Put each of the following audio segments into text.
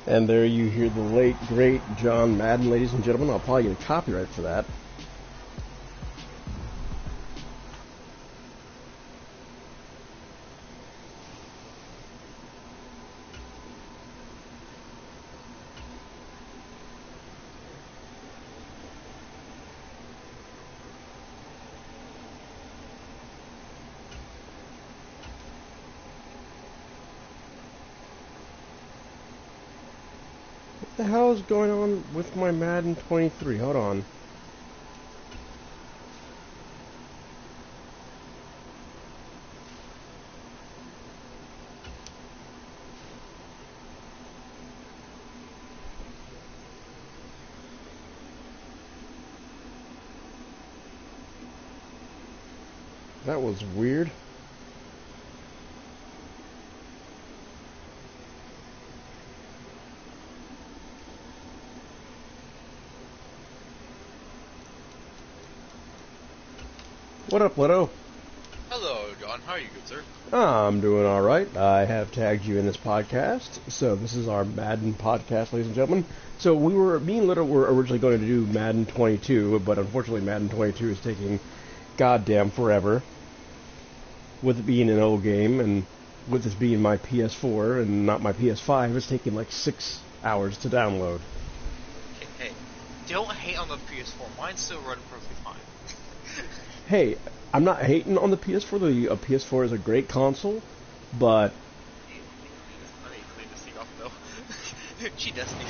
And there you hear the late, great John Madden, ladies and gentlemen. I'll probably get copyright for that. What the hell is going on with my Madden 23? Hold on. That was weird. What up, Leto? Hello, John. How are you, good sir? I'm doing alright. I have tagged you in this podcast. So this is our Madden podcast, ladies and gentlemen. So me and Leto were originally going to do Madden 22, but unfortunately Madden 22 is taking goddamn forever. With it being an old game, and with this being my PS4 and not my PS5, it's taking like 6 hours to download. Hey, don't hate on the PS4. Mine's still running perfectly fine. Hey, I'm not hating on the PS4. The PS4 is a great console, but... I need to clean this thing off, though. She does need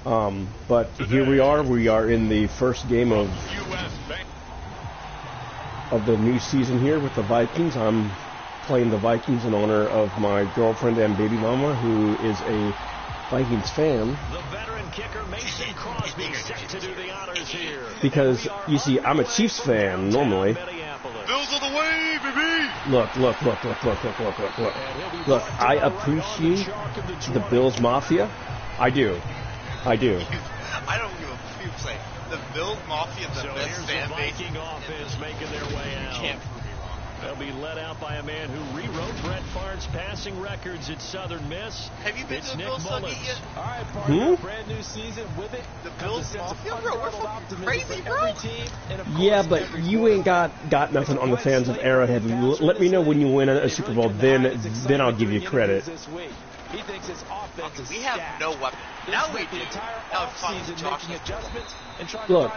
it. But here we are in the first game of the new season here with the Vikings. I'm playing the Vikings in honor of my girlfriend and baby mama, who is a Vikings fan. The veteran kicker Mason Crosby set to do the honors here. Because, you see, I'm a Chiefs fan normally. Bills of the way, baby! Look. Look, I appreciate the Bills Mafia. I do. I don't give a play. The Bills Mafia, the best fan base. Offense making their way out. You can't prove me wrong. They'll be led out by a man who rewrote Brett Favre's passing records at Southern Miss. Have you been to the Bills Sucky yet? All right, partner, brand new season with it. The Bills Mafia, bro, we're fucking crazy, bro. Yeah, but you ain't got nothing on the fans of Arrowhead. Let me know when you win a Super Bowl, then I'll give you credit. He thinks his offense is we have no weapon. Now we do. Now it's fun to talk. Look.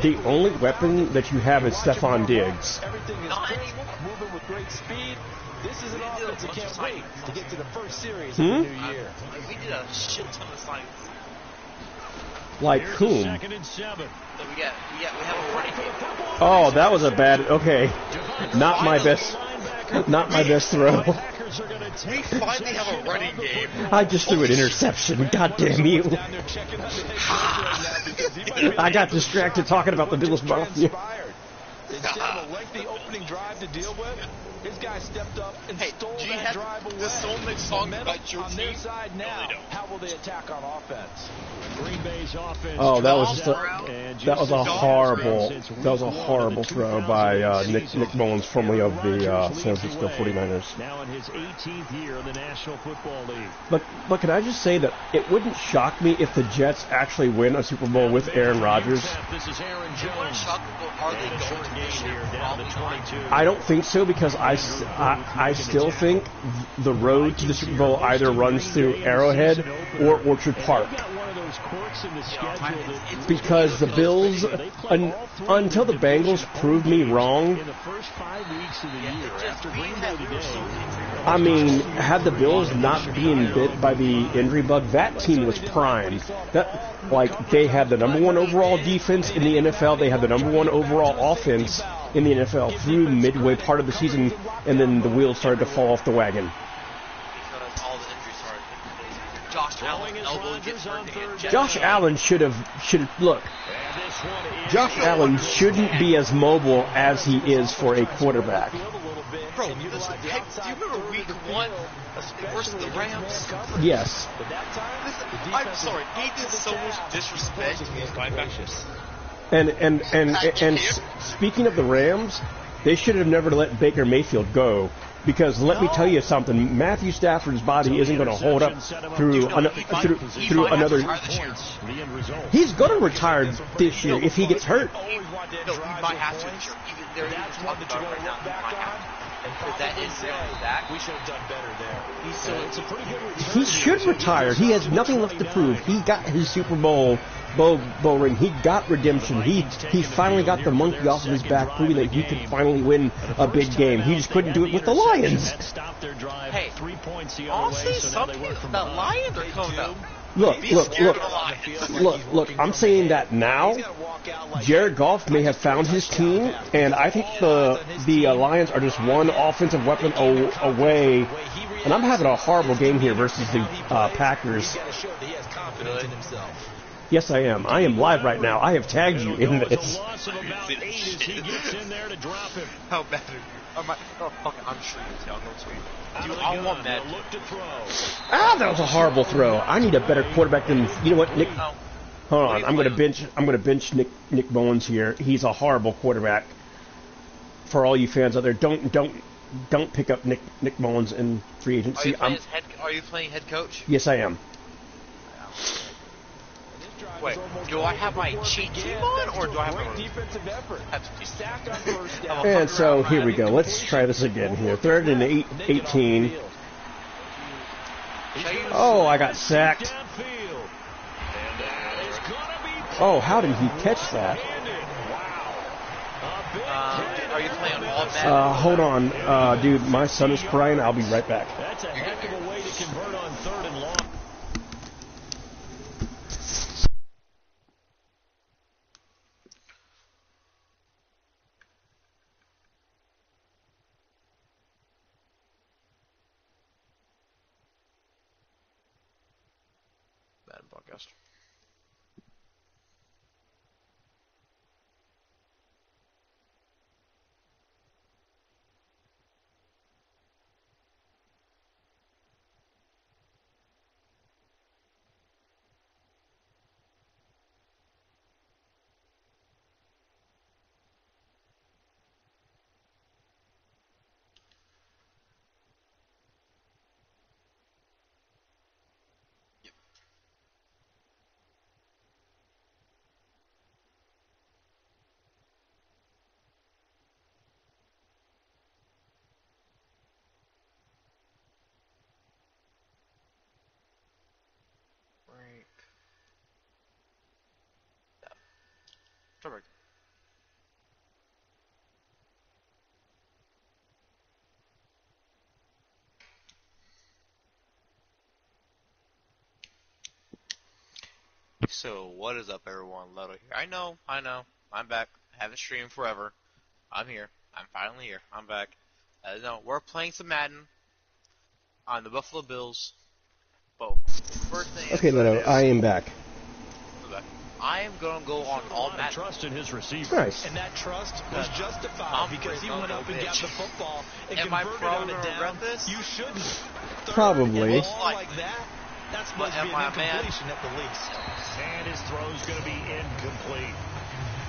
The only weapon that you have is Stephon Diggs. Not anymore. Moving with great speed. This is an offense that can't wait to get to the first series Hmm? of the new year. We did a shit ton of signs. Like whom? Second and 7. So we have a running game. Oh, that was a bad. Okay, not my best throw. We finally have a running game. I just threw an interception. God damn you! I got distracted talking about the Bills Mafia. Instead of a lengthy opening drive to deal with, his guy stepped up and stole that drive away. The soul makes songs about your on team. their side now. How will they attack on offense? Green Bay's offense. Oh, that was a horrible throw by Nick Mullins, formerly of the San Francisco 49ers. Now in his 18th year in the National Football League. But can I just say that it wouldn't shock me if the Jets actually win a Super Bowl with Aaron Rodgers? This is Aaron It wouldn't shock me, but are they going to this year? down to 22. I don't think so, because I still think the road to the Super Bowl either runs through Arrowhead or Orchard Park. Because the Bills, until the Bengals prove me wrong, In the first 5 weeks of the year, after Green Bay today, I mean, had the Bills not been bit by the injury bug, that team was primed. They had the number one overall defense in the NFL. They had the number one overall offense in the NFL through midway part of the season, and then the wheels started to fall off the wagon. Because all the injuries started. Josh Allen elbow gets hurt. Josh Allen should look. Josh Allen shouldn't be as mobile as he is for a quarterback. Bro, do you remember week 1 versus the Rams? Yes. I'm sorry, he did so much disrespect to his linebackers. And speaking of the Rams, they should have never let Baker Mayfield go. Because let me tell you something, Matthew Stafford's body isn't going to hold up through another. He's going to retire this year if he gets hurt. No, he might have to this year. Even That's one that you're going to look back on. That is that. We should have done better there. It's a pretty good return. He should retire. He has nothing left to prove. He got his Super Bowl ring. He got redemption. He finally got the monkey off of his back, proving that he could finally win a big game. He just couldn't do it with the Lions. Hey, honestly, the Lions are coming up. Look, I'm saying that now. Jared Goff may have found his team, and I think the Lions are just one offensive weapon away. And I'm having a horrible game here versus the Packers. Yes, I am. I am live right now. I have tagged you in this. How bad are you? I'm sure you tell. No tweet. Dude, I want that. That was a horrible throw. I need a better quarterback than you know what, Nick. Hold on, I'm gonna bench Nick Mullins here. He's a horrible quarterback. For all you fans out there, don't pick up Nick Mullins in free agency. Are you playing head coach? Yes, I am. Wait, do I have my cheat team on, or do I have my defensive effort? And so here we go. Let's try this again here. 3rd and 18. Oh, I got sacked. Oh, how did he catch that? Are you playing all Madden? Hold on, dude. My son is crying. I'll be right back. That's a heck of a way to convert on 3rd and long. Madden podcast. Perfect. So, what is up, everyone? Ledo here. I know. I'm back. I haven't streamed forever. I'm here. I'm finally here. I'm back. No, we're playing some Madden on the Buffalo Bills. But first thing. Okay, Ledo, I am back. I am going to go on all Madden. Trust in his receiver. Nice. And that trust was justified because he went up and got the football and converted on a down. You shouldn't. Probably. Like that, that's supposed to be an incompletion at the least. And his throw's going to be incomplete.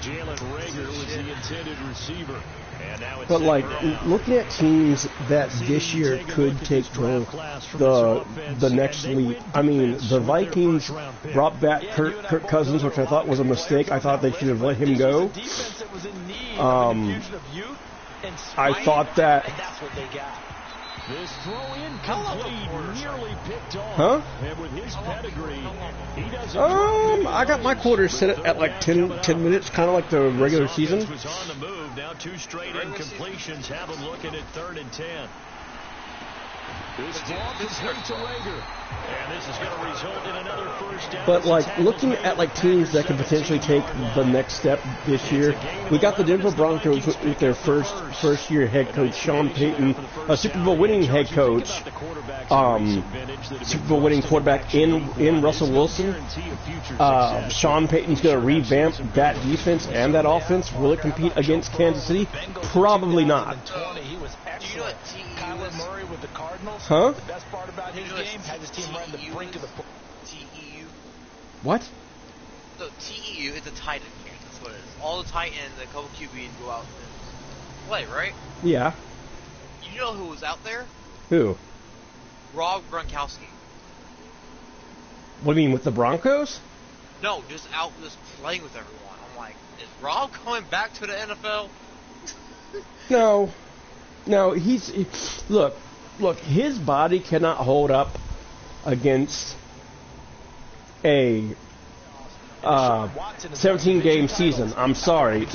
Jalen Rager was the intended receiver. And now it's but like looking at teams that this year could take the next leap. I mean, the Vikings brought back Kirk Cousins, which I thought was a mistake. I thought they should have let him go. I thought that. This throw incomplete, nearly picked off. Huh? And with his pedigree, he doesn't. I got my quarters set at like 10 minutes, kind of like the regular season. Was on the move. Now 2 straight incompletions have him looking at 3rd and 10. This ball is hit to Rager. And this is going to result in another first down. But like looking at like teams that could potentially take the next step this year, we got the Denver Broncos with their first year head coach Sean Payton, a Super Bowl winning head coach, Super Bowl winning quarterback in Russell Wilson. Sean Payton's going to revamp that defense and that offense. Will it compete against Kansas City? Probably not. Kyler Murray with the Cardinals. Huh? The best part about his game had his team run the brink of the TEU. What? So TEU is a tight end here. That's what it is. All the tight ends and a couple QBs go out and play, right? Yeah. You you know who was out there? Who? Rob Gronkowski. What do you mean, with the Broncos? No, just out just playing with everyone. I'm like, is Rob going back to the NFL? No, look, his body cannot hold up against a 17-game season. I'm sorry,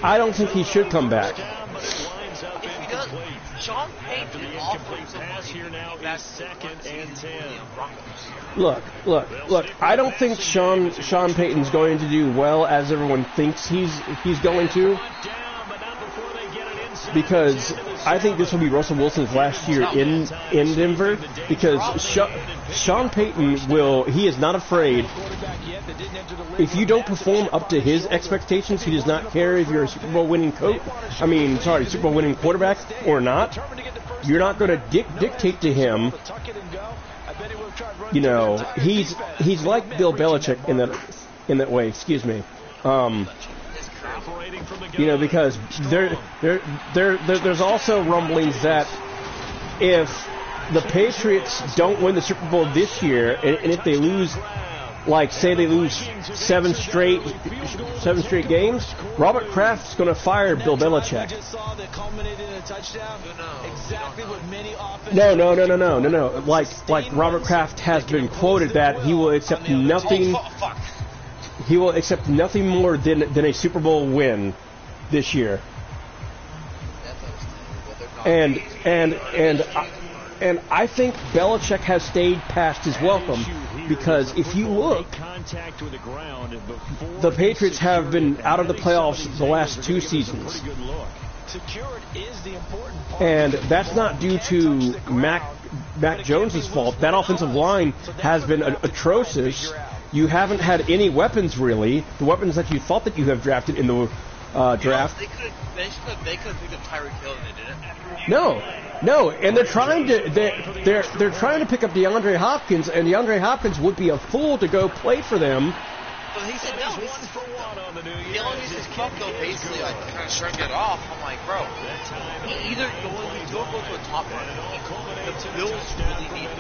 I don't think he should come back. If he does, Sean Payton offensive here now is 2nd and 10. Look. I don't think Sean Payton's going to do well as everyone thinks he's going to, because I think this will be Russell Wilson's last year in Denver, because Sean Payton he is not afraid. If you don't perform up to his expectations, he does not care if you're a Super Bowl winning Super Bowl winning quarterback or not. You're not going to dictate to him. You know, he's like Bill Belichick in that way. Excuse me. You know, because there's also rumblings that if the Patriots don't win the Super Bowl this year, and if they lose, like say they lose seven straight games, Robert Kraft's going to fire Bill Belichick. No. Like Robert Kraft has been quoted that he will accept nothing. He will accept nothing more than a Super Bowl win this year. And I think Belichick has stayed past his welcome, because if you look, the Patriots have been out of the playoffs the last 2 seasons. And that's not due to Mac Jones's fault. That offensive line has been atrocious. You haven't had any weapons, really. The weapons that you thought that you have drafted in the draft. They could have picked up Tyreek Hill and they didn't. No, and they're trying to pick up DeAndre Hopkins, and DeAndre Hopkins would be a fool to go play for them. But he said no. He only used his kick though, basically, like to kind of shrug it off. I'm like, bro, he either don't go to a top team. The Bills really need it.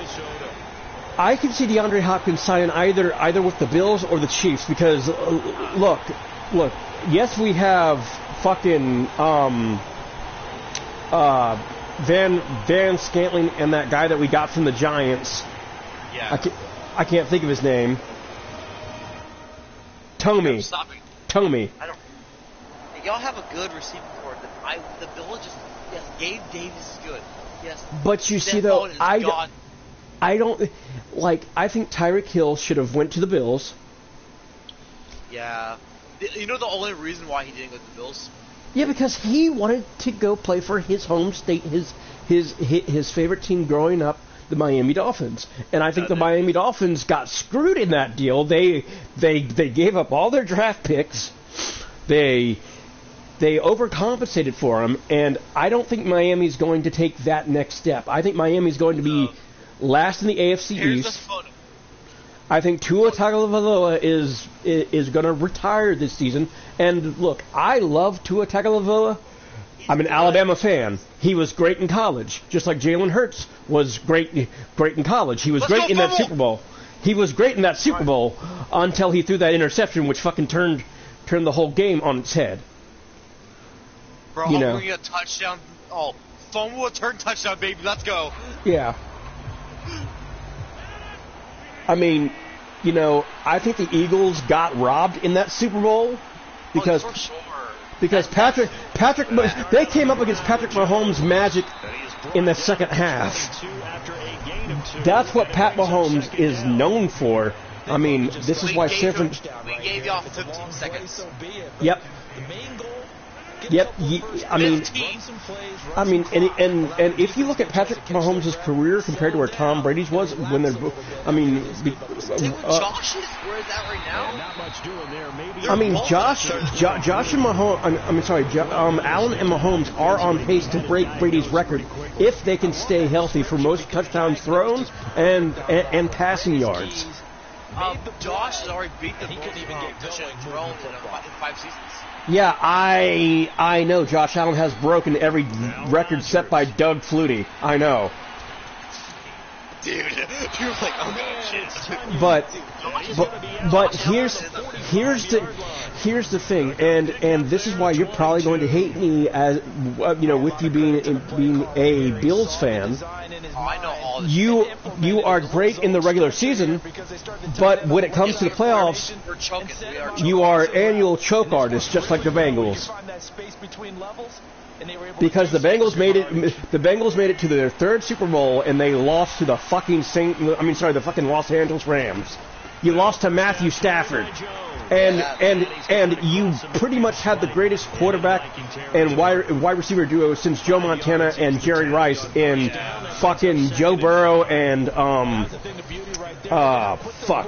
I can see DeAndre Hopkins signing either with the Bills or the Chiefs, because look. Yes, we have fucking Van Scantling and that guy that we got from the Giants. Yeah. I can't think of his name. Tommy. I don't. Y'all have a good receiving core. The Bills just Gabe Davis is good. Yes. But you see though, I don't like. I think Tyreek Hill should have went to the Bills. Yeah. You know the only reason why he didn't go to the Bills? Yeah, because he wanted to go play for his home state, his favorite team growing up, the Miami Dolphins. And I think the Miami Dolphins got screwed in that deal. They gave up all their draft picks. They overcompensated for him, and I don't think Miami's going to take that next step. I think Miami's going to be last in the AFC East. I think Tua Tagovailoa is going to retire this season. And look, I love Tua Tagovailoa. I'm an Alabama fan. He was great in college, just like Jalen Hurts was great in college. He was great in that Super Bowl. He was great in that Super Bowl until he threw that interception, which fucking turned the whole game on its head. Bro, I'm going to get a touchdown. Oh, fumble, a turn touchdown, baby. Let's go. Yeah. I mean, I think the Eagles got robbed in that Super Bowl because Patrick they came up against Patrick Mahomes' magic in the second half. That's what Pat Mahomes is known for. I mean, this is why San Francisco. We gave y'all 15 seconds. Yep. I mean, and if you look at Patrick Mahomes' career compared to where Tom Brady's was, when they're, Josh is where it's at right now. Not much doing there. Maybe. I mean, Josh and Mahomes, Allen and Mahomes are on pace to break Brady's record if they can stay healthy for most touchdowns thrown and passing yards. Josh has already beat the Bulls in 5 seasons. Yeah, I know. Josh Allen has broken every record set by Doug Flutie. I know. Dude, you're like, oh shit. But here's the thing, and this is why you're probably going to hate me as with you being a Bills fan. Oh, I know all this. You are great in the regular season, but when it comes to the playoffs, you are annual choke artists, just like the Bengals. Because the Bengals made it to their third Super Bowl, and they lost to the fucking the fucking Los Angeles Rams. You lost to Matthew Stafford, and you pretty much had the greatest quarterback and wide receiver duo since Joe Montana and Jerry Rice in fucking Joe Burrow and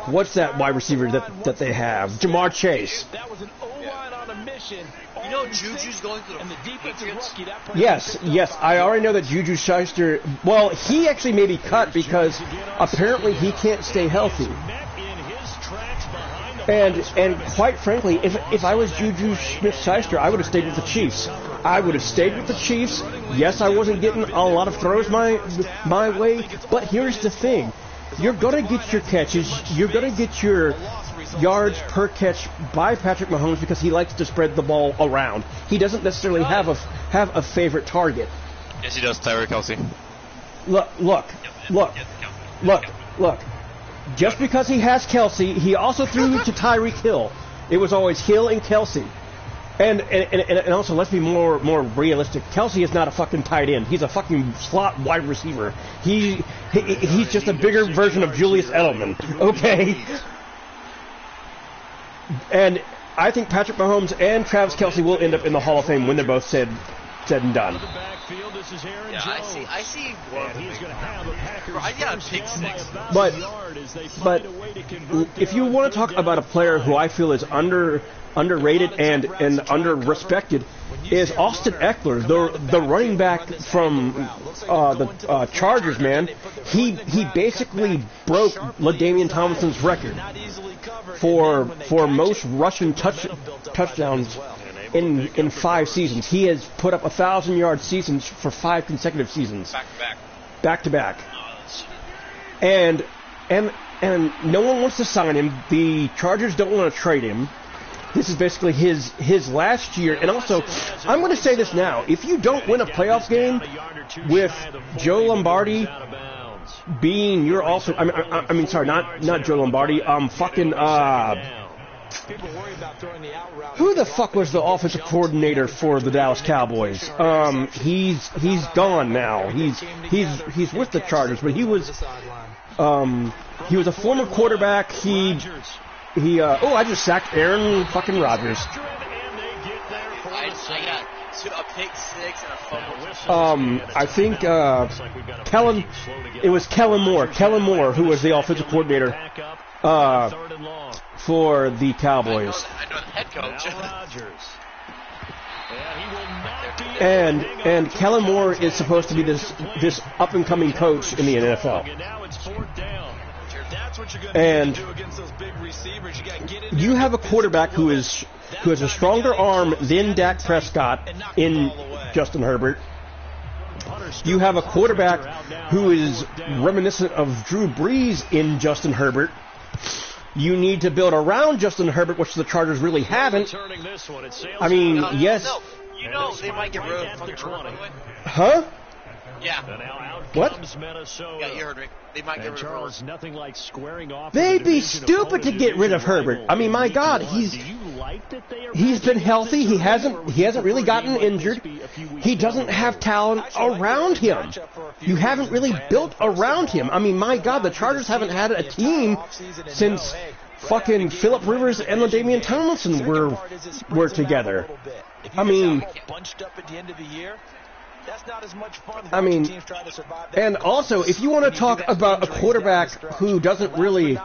what's that wide receiver that they have? Jamar Chase. You know Juju's going to the Patriots? Yes, I already know that Juju Shyster, well, he actually may be cut because apparently he can't stay healthy. And quite frankly, if I was Juju Smith-Shyster, I would have stayed with the Chiefs. Yes, I wasn't getting a lot of throws my way, but here's the thing. You're going to get your catches, you're going to get your yards per catch by Patrick Mahomes because he likes to spread the ball around. He doesn't necessarily have a favorite target. Yes, he does, Tyreek Kelsey. Look. Just because he has Kelsey, he also threw to Tyreek Hill. It was always Hill and Kelsey. And also, let's be more realistic. Kelsey is not a fucking tight end. He's a fucking slot wide receiver. He's just a bigger version of Julius Edelman. Okay? And I think Patrick Mahomes and Travis Kelsey will end up in the Hall of Fame when they're both said and done. Yeah, I see. I got a pick six. But if you want to talk about a player who I feel is underrated and under-respected, is Austin Eckler, the running back from the Chargers, man. He basically broke LaDainian Tomlinson's record for most rushing touchdowns in 5 seasons. He has put up 1,000-yard seasons for 5 consecutive seasons. Back to back. And no one wants to sign him. The Chargers don't want to trade him. This is basically his last year. And also, I'm going to say this now. If you don't win a playoff game with Joe Lombardi being your also, I mean, sorry, not Joe Lombardi. Who the fuck was the offensive coordinator for the Dallas Cowboys? He's gone now. He's with the Chargers, but he was a former quarterback. I just sacked Aaron fucking Rodgers. I got a pick six and a fumble. I think it was Kellen Moore. Kellen Moore, who was the offensive coordinator for the Cowboys. I know the head coach. And Kellen Moore is supposed to be this up and coming coach in the NFL. And you have a quarterback who has a stronger arm than Dak Prescott in Justin Herbert. You have a quarterback who is reminiscent of Drew Brees in Justin Herbert. You need to build around Justin Herbert, which the Chargers really haven't. I mean, yes. You know they might get rid of fucking Herbert, by the way. Huh? Yeah. What? Yeah, you heard me. They might get rid of Herbert. They'd be stupid to get rid of Herbert. I mean, my God, he's been healthy. He hasn't really gotten injured. He doesn't have talent around him. You haven't really built around him. I mean, my God, the Chargers haven't had a team since fucking Phillip Rivers and LaDainian Tomlinson were together. I mean, that's not as much fun. I mean, and also, if you want to talk about a quarterback who doesn't really,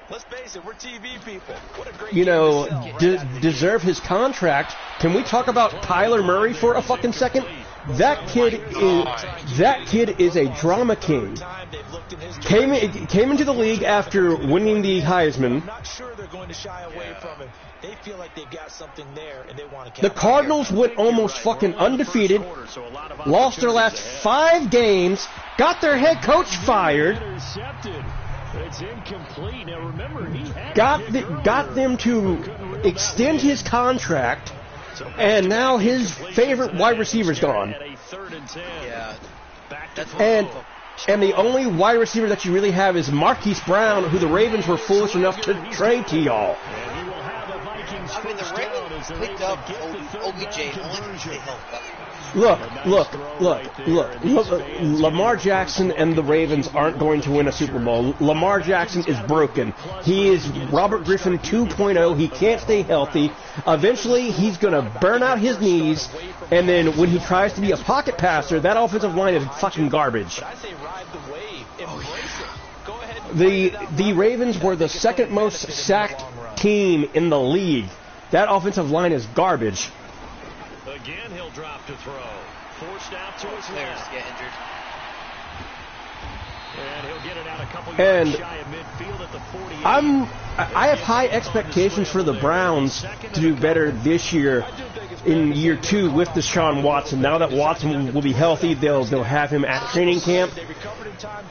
let's face it, we're TV people. What a great deserve his contract, can we talk about Kyler Murray for a fucking second? That kid is a drama king. they've looked in his came into the league after winning the Heisman. I'm not sure they're going to shy away from it. They feel like they've got something there, and they want to. The Cardinals went almost fucking undefeated, lost their last 5 games, got their head coach fired, It's incomplete. Now remember, he had got them to extend his contract, and now his favorite wide receiver's gone. Yeah. And the only wide receiver that you really have is Marquise Brown, who the Ravens were foolish enough to trade to y'all. I mean, the Ravens picked up OBJ only to stay healthy. Look. Lamar Jackson and the Ravens aren't going to win a Super Bowl. Lamar Jackson is broken. He is Robert Griffin 2.0. He can't stay healthy. Eventually, he's going to burn out his knees, and then when he tries to be a pocket passer, that offensive line is fucking garbage. The Ravens were the second most sacked team in the league. That offensive line is garbage. Again, he'll drop to throw. Forced out to his left. Get injured. And he'll get it out a couple yards shy of midfield at the 48. I have high expectations for the Browns to do better this year in year 2 with Deshaun Watson. Now that Watson will be healthy, they'll have him at training camp.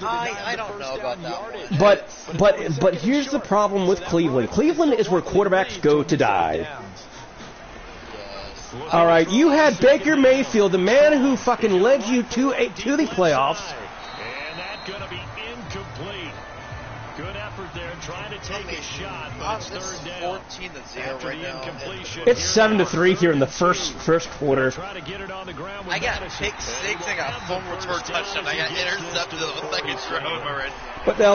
I don't know about that one. But here's the problem with Cleveland. Cleveland is where quarterbacks go to die. All right, you had Baker Mayfield, the man who fucking led you to the playoffs. And that's going to be incomplete. Good effort there, trying to take a shot, but it's third down. 14-0 right now. It's 7-3 here in the first quarter. I got pick 6, I got fumble return touchdown, I got intercepted on the second throw already. But now,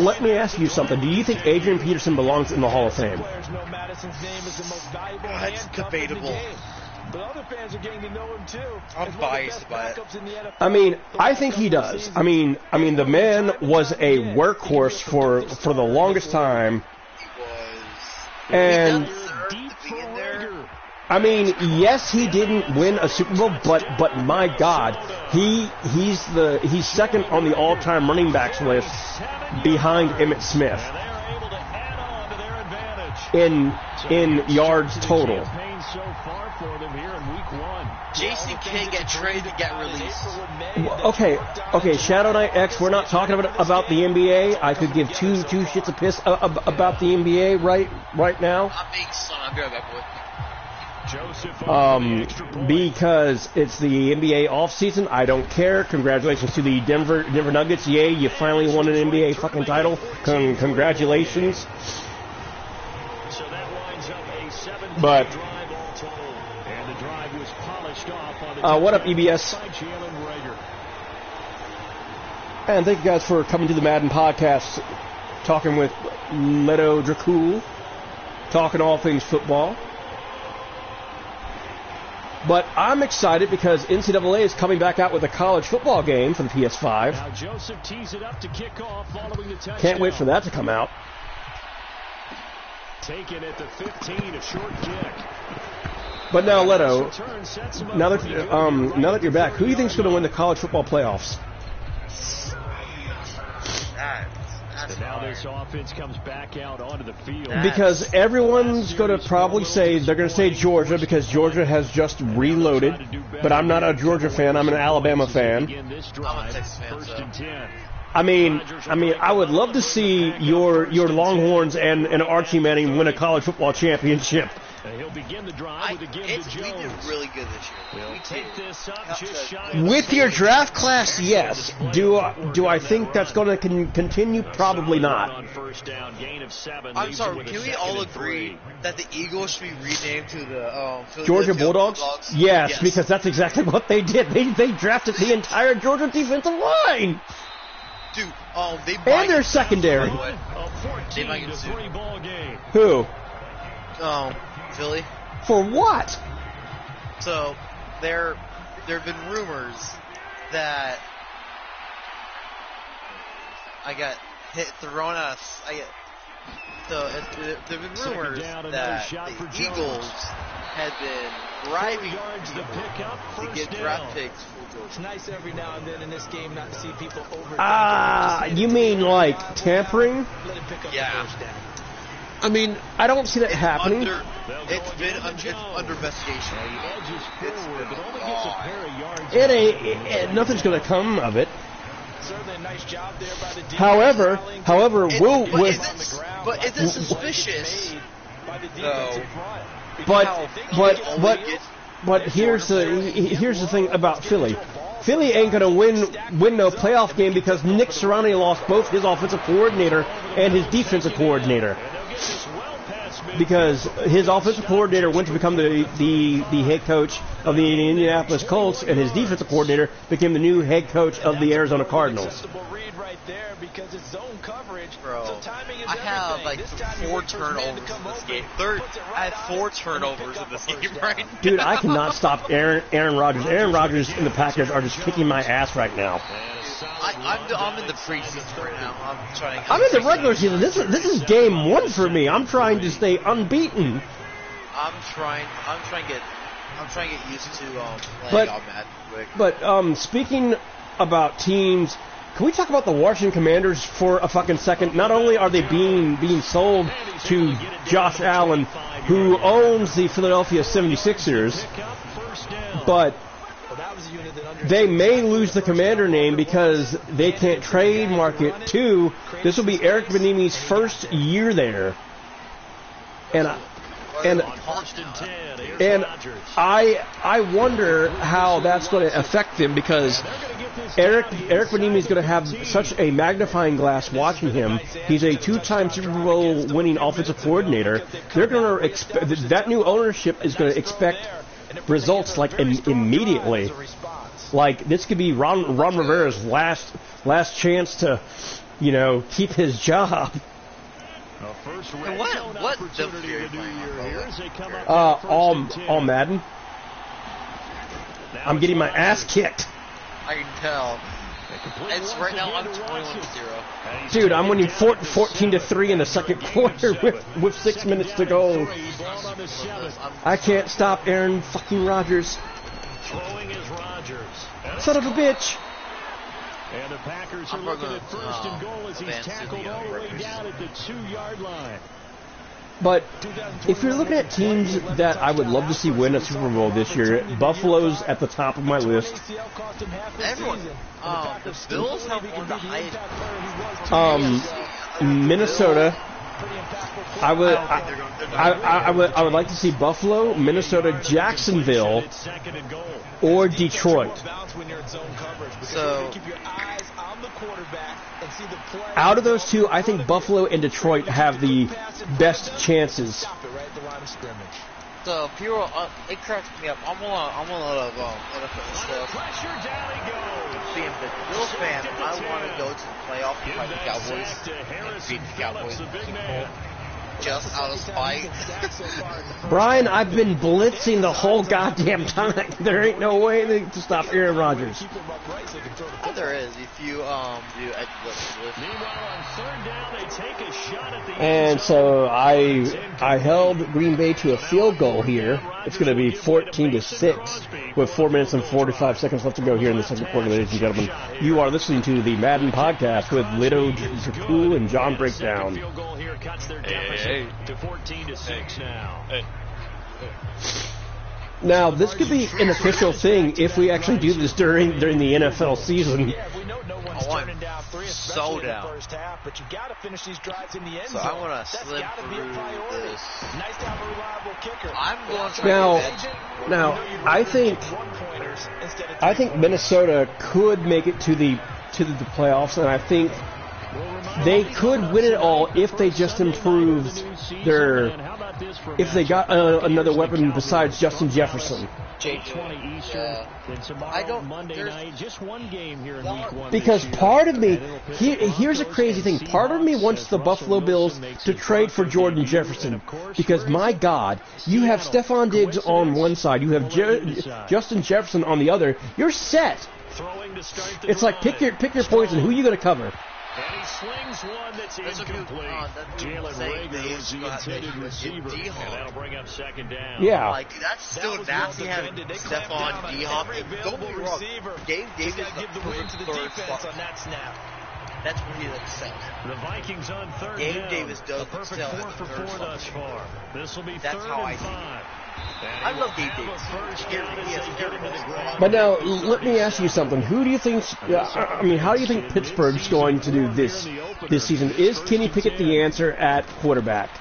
let me ask you something. Do you think Adrian Peterson belongs in the Hall of Fame? That's debatable. But other fans are getting to know him too. I'm biased by it. I mean, I think he does. I mean, the man was a workhorse for the longest time. He was. And I mean, yes, he didn't win a Super Bowl, but my God, he's second on the all-time running backs list behind Emmitt Smith in yards total. Jason Kidd get traded and get released. Okay, Shadow Knight X, we're not talking about the NBA. I could give two shits a piss about the NBA right now. I'm being son. I'll be right back, boy. Because it's the NBA offseason. I don't care. Congratulations to the Denver Nuggets. Yay, you finally won an NBA fucking title. Congratulations. But what up, EBS? And thank you guys for coming to the Madden podcast, talking with ledodrakul, talking all things football. But I'm excited because NCAA is coming back out with a college football game for the PS5. Now Joseph tees it up to kick off following the touchdown. Can't wait for that to come out. Taken at the 15, a short kick. But now, Leto, now that you're back, who do you think is going to win the college football playoffs? And now this offense comes back out onto the field. Because everyone's going to probably say, they're going to say Georgia because Georgia has just reloaded. But I'm not a Georgia fan. I'm an Alabama fan. I'm a Texas fan, so. I mean, I would love to see your Longhorns and Archie Manning win a college football championship. He'll begin the drive with a give to Jones. We did really good this year. We take this up just shy with your draft class, yes. Do I think that's going to continue? Probably not. I'm sorry. Can we all agree that the Eagles should be renamed to the Georgia Bulldogs? Yes, because that's exactly what they did. They drafted the entire Georgia defensive line. Dude, and their secondary. They might get sued. Who? Philly. For what? So, there have been rumors that I got thrown out. So there have been rumors that the Eagles had been bribing to get draft picks for Jordan. It's nice every now and then in this game not to see people over. You mean like tampering? Yeah. I mean, I don't see that happening. It's under investigation. It ain't. Nothing's going to come of it. Certainly a nice job there by the defense. However, but is it suspicious? No. But here's the thing about Philly. Philly ain't gonna win no playoff game because Nick Sirianni lost both his offensive coordinator and his defensive coordinator. Because his offensive coordinator went to become the head coach of the Indianapolis Colts, and his defensive coordinator became the new head coach of the Arizona Cardinals. Bro, I have like 4 turnovers in this game. I have 4 turnovers in this game right now. Dude, I cannot stop Aaron Rodgers. Aaron Rodgers and the Packers are just kicking my ass right now. I'm in the preseason right now. I'm in the regular season. This is game 1 for me. I'm trying to stay unbeaten. I'm trying to get used to playing on Madden quick. But speaking about teams, can we talk about the Washington Commanders for a fucking second? Not only are they being sold to Josh Allen, who owns the Philadelphia 76ers, but they may lose the Commander name because they can't trademark it too. This will be Eric Bieniemy's first year there, and I wonder how that's going to affect them, because Eric Bieniemy is going to have such a magnifying glass watching him. He's a 2-time Super Bowl winning offensive coordinator. They're going to expect that new ownership is going to expect results like immediately. Like, this could be Ron Rivera's last chance to, keep his job. What the all Madden. I'm getting my ass kicked. I can tell. It's right now I'm 21-0. Dude, I'm winning 14-3 in the second quarter with 6 minutes to go. I can't stop Aaron fucking Rodgers. Son of a bitch. And the Packers are looking at first and goal as he's tackled all the way down at the 2-yard line. But if you're looking at teams that I would love to see win a Super Bowl this year, Buffalo's at the top of my list. Everyone, the Bills have one of the highest. Minnesota. I would like to see Buffalo, Minnesota, Jacksonville, or Detroit. So, out of those two, I think Buffalo and Detroit have the best chances. So, people, it cracks me up. I'm a lot of NFL stuff. Being a Bills fan, I want to go to the playoffs and fight the Cowboys and beat the Cowboys in the Super Bowl. Just out of spite. Brian, I've been blitzing the whole goddamn time. There ain't no way to stop Aaron Rodgers. Well, there is if you do edge blitz. And so I held Green Bay to a field goal here. It's going to be 14-6 with 4 minutes and 45 seconds left to go here in the second quarter, ladies and gentlemen. You are listening to the Madden Podcast with ledodrakul and John Breakdown. Hey. To 14-6 now. Hey. Now, this could be an official thing if we actually do this during the NFL season. So down. So I want to slip through this. I'm going to now, I think Minnesota could make it to the playoffs, and I think they could win it all if they just improved if they got another weapon besides Justin Jefferson. I don't. Just one game here in week 1. Because part of me, here's a crazy thing. Part of me wants the Buffalo Bills to trade for Jordan Jefferson. Because my God, you have Stephon Diggs on one side, you have Justin Jefferson on the other. You're set. It's like pick your poison. Who are you going to cover? And he slings one that's incomplete. Jalen Rager was the intended receiver. And that'll bring up second down. Yeah. Like, that's still nasty having Stephon D-Hop. Don't be wrong. Gabe Davis give the win to the defense on that snap. That's what he excels. The Vikings on third Gabe down. Davis does a perfect excel 4 for 4 thus far. This will be That's third how I and see it. 5. I love Gabe Davis. But now, let me ask you something. Who do you think? I mean, how do you think Pittsburgh's going to do this season? Is Kenny Pickett the answer at quarterback?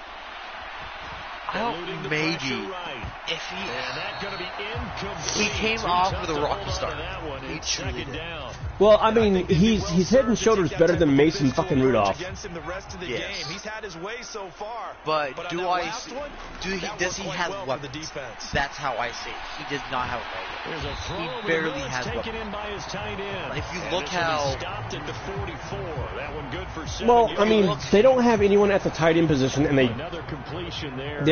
Maybe. If he came off with a rocky start. He truly did. Well, I mean, he's head and shoulders better than Mason fucking Rudolph. Yes. He's had his way so far. But does he have weapons? That's how I see it. He does not have weapons. He barely has weapons. If you look how... Well, I mean, they don't have anyone at the tight end position, and they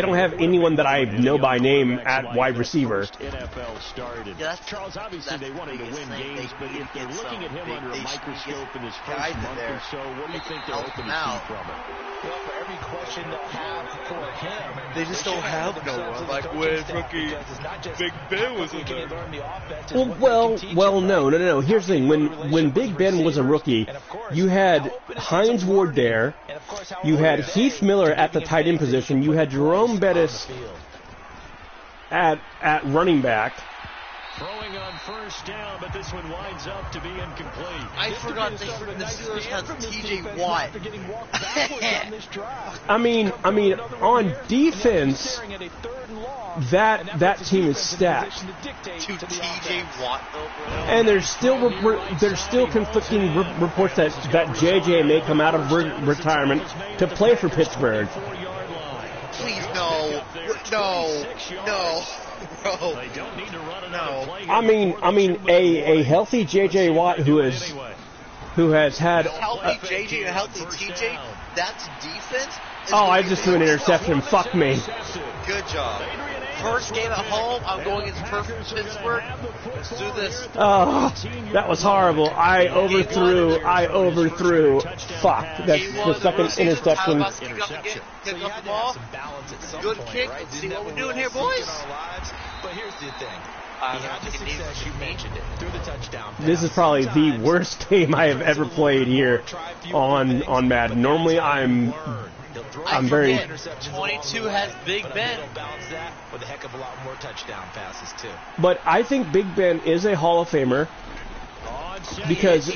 don't have anyone that I know by name at wide receiver. NFL started. Yeah, Charles, obviously they wanted to win games, but if they're looking at him under a microscope in his first month or so, what do you think they're hoping to see from him? Well, for every question they'll have for him, they just don't have no one. Like when rookie Big Ben was in there. Well, no. Here's the thing. When Big Ben was a rookie, you had Hines Ward there. You had Heath Miller at the tight end position. You had Jerome Bettis at running back. Throwing on first down, but this one winds up to be incomplete. I forgot the Steelers had T.J. Watt. I mean, on defense, that team is stacked. To T.J. Watt, though, bro. And there's still conflicting reports that J.J. may come out of retirement to play for Pittsburgh. Please, no. Bro. I mean, a healthy J.J. Watt who has had healthy J.J. and a healthy T.J. That's defense. I just threw an interception. Fuck me. Good job. First game at home. I'm going against Pittsburgh. Let's do this. Oh, that was horrible. I overthrew. Fuck. That's the second interception. Pick up the ball. Good kick. Let's see what we're doing here, boys. But here's the thing. You mentioned it through the touchdown. This is probably the worst game I have ever played here on Madden. Normally I'm very. 22 has Big Ben. With a heck of a lot more touchdown passes too. But I think Big Ben is a Hall of Famer because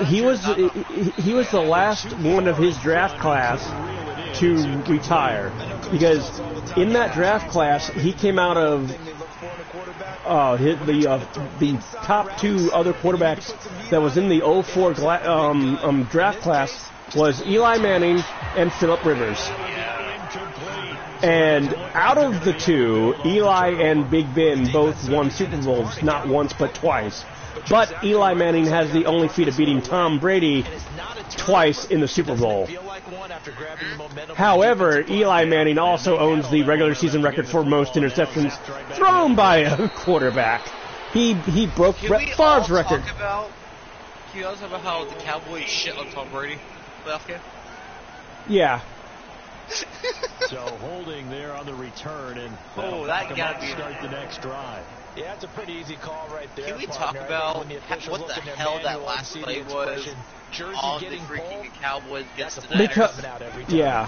he was the last one of his draft class to retire. Because in that draft class, he came out of the top two other quarterbacks that was in the 04 draft class was Eli Manning and Phillip Rivers. And out of the two, Eli and Big Ben both won Super Bowls, not once but twice. But Eli Manning has the only feat of beating Tom Brady twice in the Super Bowl. However, Eli Manning also owns the regular season record for most interceptions thrown by a quarterback. He broke Brett Favre's record. Can you also talk about how the Cowboys shit on Tom Brady playoff game? Yeah. So holding there on the return, and that gotta be start the next drive. Yeah, it's a pretty easy call right there. Can we talk about what the hell that last play was on the freaking Cowboys against the Niners? Yeah.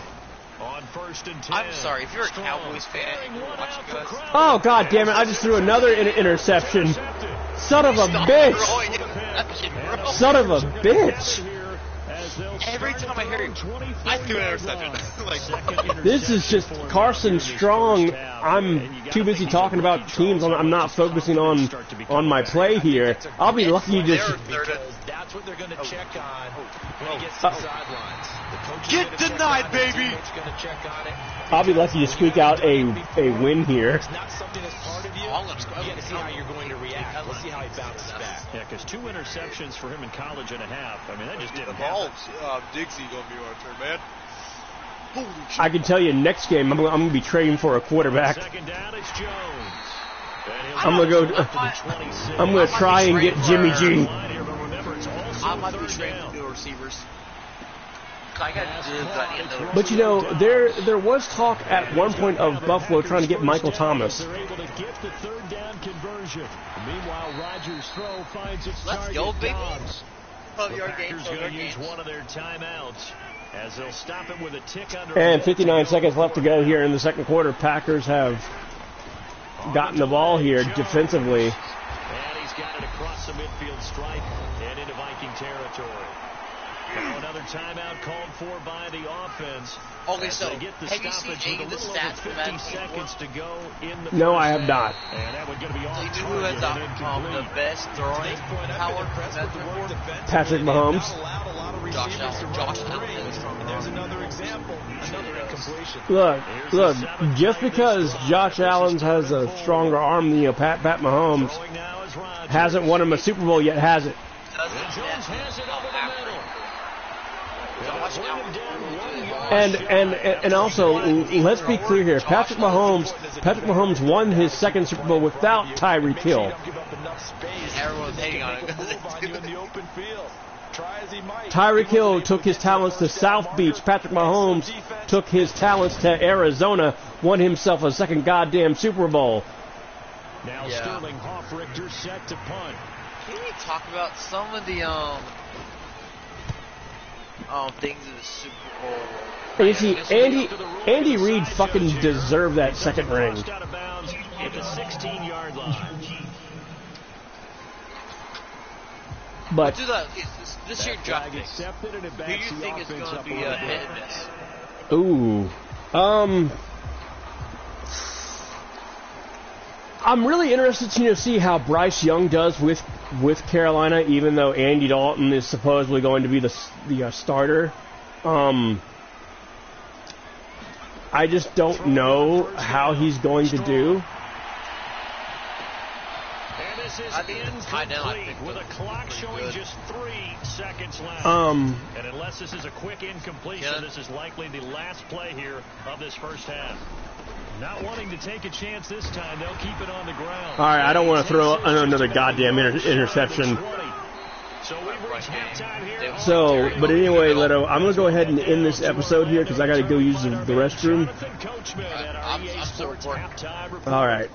On first and 10. I'm sorry, if you're a Cowboys fan and you're watching us. Oh, god damn it, I just threw another interception. Son of a bitch. Son of a bitch. Every time I hear you, I threw an interception. This is just Carson Strong. I'm too busy talking about teams. I'm not focusing on my play here. I'll be lucky you just. That's what they're going to check on when he gets to the sidelines. Get denied, baby! I'll be lucky to squeak out a win here. It's not something that's part of you. You got to see how you're going to react. Let's see how he bounces back. Yeah, because 2 interceptions for him in college and a half. I mean, that just didn't happen. Diggsy going to be our turn, man. Holy shit. I can tell you next game I'm going to be trading for a quarterback. Second down, it's Jones. I'm going to try and get Jimmy G. I might be trading for new receivers. I got to do, but I need to. But you know, there was talk at one point of Buffalo trying to get Michael Thomas. They're able to get the third down conversion. Meanwhile, Rodgers' throw finds its Let's target. go, baby. Dobbs. 12-yard The game. Packers going to use one of their timeouts as they'll stop it with a tick under. And 59 seconds left to go here in the second quarter. Packers have gotten the ball here defensively. And he's got it across the midfield stripe and into Viking territory. Now another timeout called for by the offense. Okay, so They get the have you seen stoppage any with of a the little over stats from 50 that seconds to go in the No, first I have not. And that one going to be So off you know who has target. the best throwing power? Patrick Mahomes. Josh Allen. There's another example, another incompletion. Look, just because Josh Allen has a stronger arm than Pat Mahomes Throwing now is Rodgers. hasn't won him a Super Bowl yet, has it? Doesn't Jones has it over the middle. Josh Allen. And also, let's be clear here. Patrick Mahomes won his second Super Bowl without Tyreek Hill. Everyone's hating on it. Tyreek Hill took his talents to South Beach. Patrick Mahomes took his talents to Arizona, won himself a second goddamn Super Bowl. Now Yeah. Sterling Hoffrichter set to punt. Can we talk about some of the things in the Super Bowl? And you see, Andy Reid fucking deserved that second ring. Crossed out of bounds at the 16-yard line. But Do that. This year draft picks. Accepted and it Who do you backs the think is offense going to up be a a little hit bit. and miss? I'm really interested to see how Bryce Young does with Carolina, even though Andy Dalton is supposedly going to be the starter. I just don't know how he's going to do. And this is I think it's tight end, I incomplete think, with a clock pretty showing good. just 3 seconds left. Um, And unless this is a quick incompletion, Yeah. this is likely the last play here of this first half. Not wanting to take a chance this time, they'll keep it on the ground. All right, I don't want to throw another goddamn interception. So we've reached halftime here. So, but anyway, Leto, I'm going to go ahead and end this episode here because I got to go use the restroom. Jonathan Coachman at our I'm EA still Sports recording. halftime report. All right.